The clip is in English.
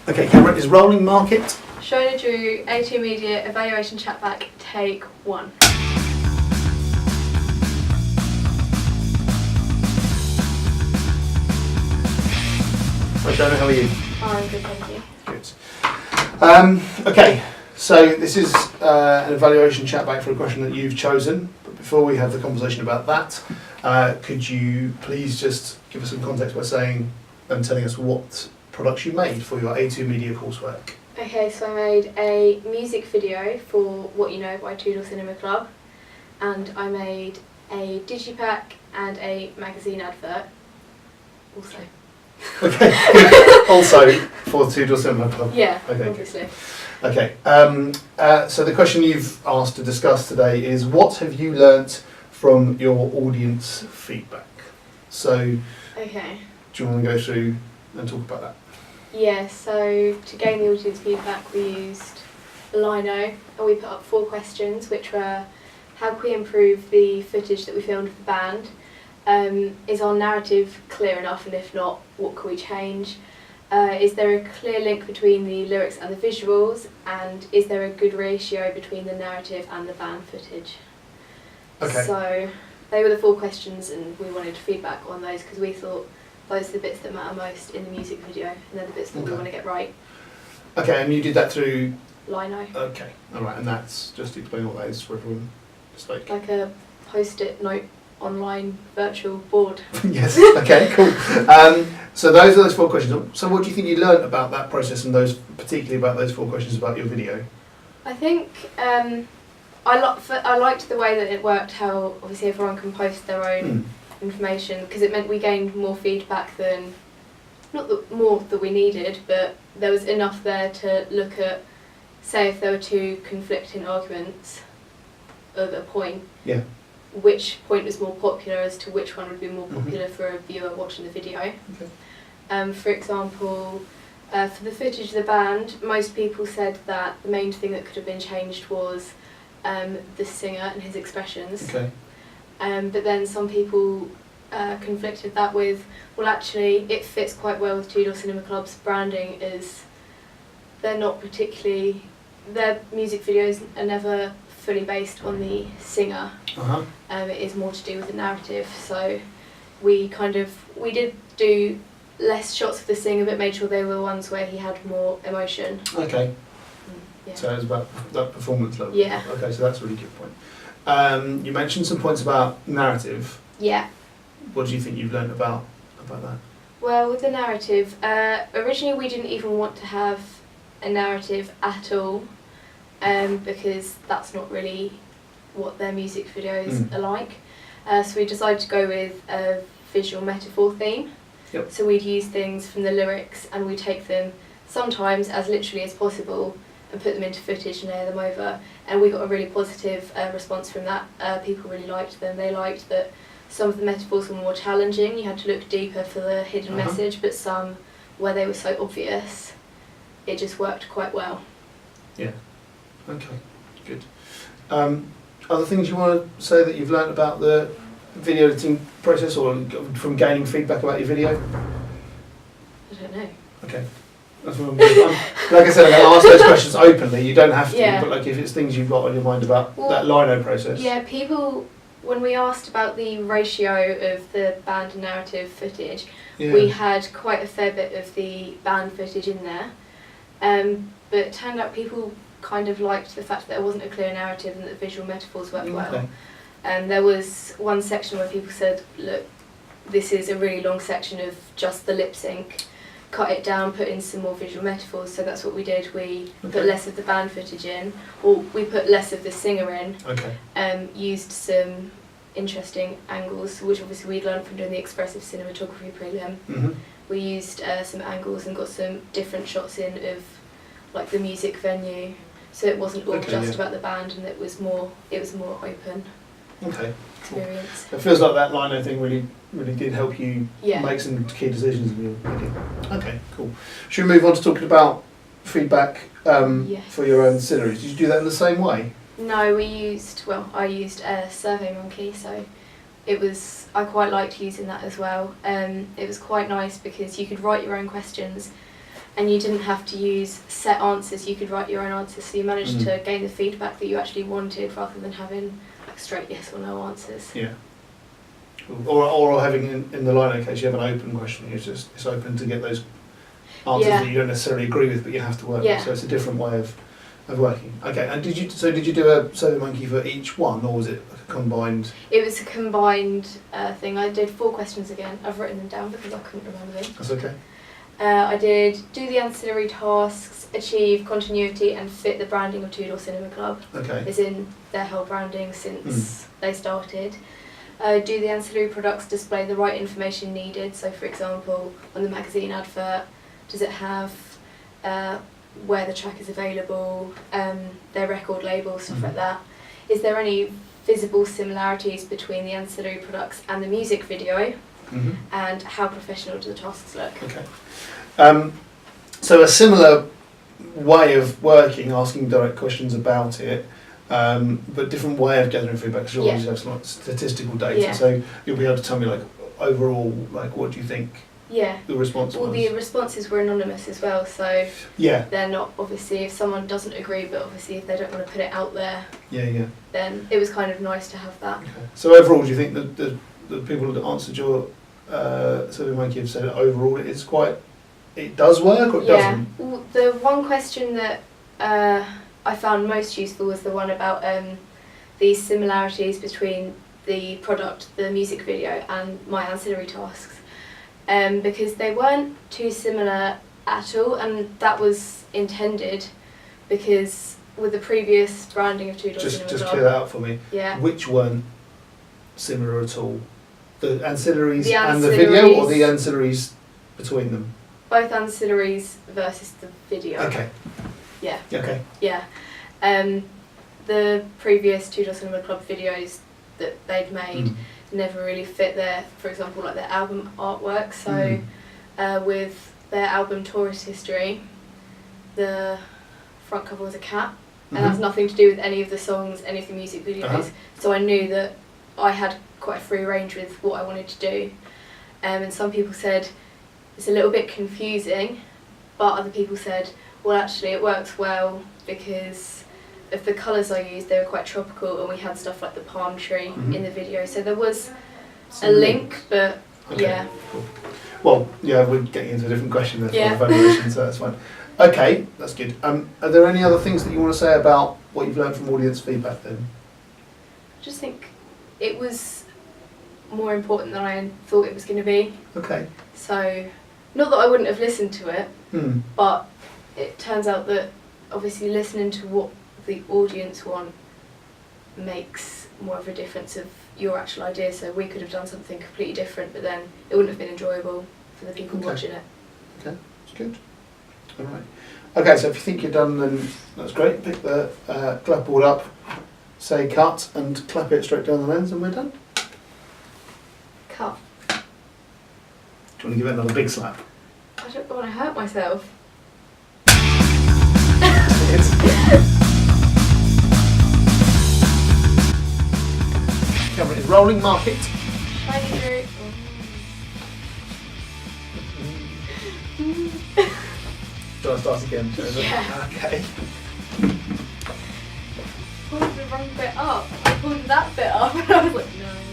Okay, camera is rolling. Market. Shona Drew, A2 Media, Evaluation Chatback, take 1. Hi Shona, how are you? I'm good, thank you. Good. Okay, so this is an evaluation chatback for a question that you've chosen. But before we have the conversation about that, could you please just give us some context by saying and telling us what products you made for your A2 Media coursework? Okay, so I made a music video for What You Know by Tudor Cinema Club, and I made a digipack and a magazine advert also. Okay, good. Also for Tudor Cinema Club. Yeah, okay, obviously. Okay, so the question you've asked to discuss today is what have you learnt from your audience feedback? So, Okay. do you want to go through and talk about that? Yeah, so to gain the audience feedback we used Lino, and we put up 4 questions which were: how can we improve the footage that we filmed for the band? Is our narrative clear enough, and if not, what can we change? Is there a clear link between the lyrics and the visuals? And is there a good ratio between the narrative and the band footage? Okay. So they were the 4 questions, and we wanted feedback on those because we thought those are the bits that matter most in the music video, and they're the bits that we want to get right. Okay, and you did that through Lino. Okay, alright, and that's just to explain what that is for everyone. Just like a post-it note online virtual board. yes, okay, cool. So those are those 4 questions. So what do you think you learnt about that process and those, particularly about those 4 questions about your video? I think I liked the way that it worked, how obviously everyone can post their own information, because it meant we gained more feedback than, not the, more that we needed, but there was enough there to look at, say if there were 2 conflicting arguments of a point, yeah, which point was more popular as to which one would be more popular for a viewer watching the video. Okay. For example, for the footage of the band, most people said that the main thing that could have been changed was the singer and his expressions. Okay. But then some people conflicted that with, well actually it fits quite well with Tudor Cinema Club's branding, as they're not particularly, their music videos are never fully based on the singer. It is more to do with the narrative, so we did do less shots of the singer but made sure they were the ones where he had more emotion. Okay. Yeah. So it's about that performance level. Yeah. Okay, so that's a really good point. You mentioned some points about narrative. Yeah. What do you think you've learnt about that? Well, with the narrative, originally we didn't even want to have a narrative at all, because that's not really what their music videos are like. So we decided to go with a visual metaphor theme. Yep. So we'd use things from the lyrics and we'd take them sometimes as literally as possible and put them into footage and layer them over. And we got a really positive response from that. People really liked them. They liked that some of the metaphors were more challenging. You had to look deeper for the hidden message, but some, where they were so obvious, it just worked quite well. Yeah. Okay, good. Other things you want to say that you've learnt about the video editing process, or from gaining feedback about your video? I don't know. Okay. That's what like I said, I'm going to ask those questions openly. You don't have to, but like if it's things you've got on your mind about that Lino process. Yeah, people, when we asked about the ratio of the band and narrative footage, we had quite a fair bit of the band footage in there. But it turned out people kind of liked the fact that there wasn't a clear narrative and that the visual metaphors worked well. There was one section where people said, look, this is a really long section of just the lip sync, cut it down, put in some more visual metaphors. So that's what we did. We put less of the band footage in, or we put less of the singer in, used some interesting angles, which obviously we'd learned from doing the expressive cinematography prelim. We used some angles and got some different shots in of like the music venue, so it wasn't all just about the band, and it was more open experience. It feels like that Lino thing really did help you make some key decisions in your video. Okay, cool. Should we move on to talking about feedback for your own series? Did you do that in the same way? No, I used SurveyMonkey, so I quite liked using that as well. It was quite nice because you could write your own questions and you didn't have to use set answers, you could write your own answers, so you managed to gain the feedback that you actually wanted rather than having like straight yes or no answers. Yeah. Or having in the lino case, you have an open question, it's open to get those answers that you don't necessarily agree with, but you have to work with, so it's a different way of working. Okay, and did you do a SurveyMonkey for each one, or was it a combined? It was a combined thing. I did 4 questions again. I've written them down because I couldn't remember them. That's okay. I did do the ancillary tasks, achieve continuity and fit the branding of Two Door Cinema Club. Okay. As in their whole branding since they started. Do the ancillary products display the right information needed? So for example, on the magazine advert, does it have where the track is available, their record label, stuff like that? Is there any visible similarities between the ancillary products and the music video? And how professional do the tasks look? Okay. So a similar way of working, asking direct questions about it, but different way of gathering feedback, because you'll always have some like, statistical data. So you'll be able to tell me like overall, like what do you think the response was? Well, the responses were anonymous as well, so they're not, obviously, if someone doesn't agree, but obviously if they don't want to put it out there, then it was kind of nice to have that. Okay. So overall, do you think that the people that answered your SurveyMonkey have said overall it does work or it doesn't? Well, the one question that I found most useful was the one about the similarities between the product, the music video, and my ancillary tasks. Because they weren't too similar at all, and that was intended because with the previous branding of Two Door Cinema Club. Just clear that up for me. Yeah. Which weren't similar at all? The ancillary and the video, or the ancilleries between them? Both ancillaries versus the video. Okay. Yeah. Okay. Yeah. The previous Two Door Cinema Club videos that they'd made never really fit their, for example, like their album artwork. So with their album Tourist History, the front cover was a cat, and that's nothing to do with any of the songs, any of the music videos. So I knew that I had quite a free range with what I wanted to do. And some people said it's a little bit confusing, but other people said, well, actually it works well because of the colours I used. They were quite tropical, and we had stuff like the palm tree in the video, so there was a link, but Cool. Well, we're getting into a different question there for evaluation, so that's fine. Okay, that's good. Are there any other things that you want to say about what you've learned from audience feedback then? I just think it was more important than I thought it was going to be. Okay. So, not that I wouldn't have listened to it, but it turns out that obviously listening to what the audience want makes more of a difference of your actual idea. So we could have done something completely different, but then it wouldn't have been enjoyable for the people watching it. Okay, that's good. All right. Okay, so if you think you're done, then that's great. Pick the clapboard up, say cut, and clap it straight down the lens, and we're done. Cut. Do you want to give it another big slap? I don't want to hurt myself. Camera is rolling, mark it. Thank you. Do I start again? Yeah. Okay. I pulled the wrong bit up. I pulled that bit up and I was like, no.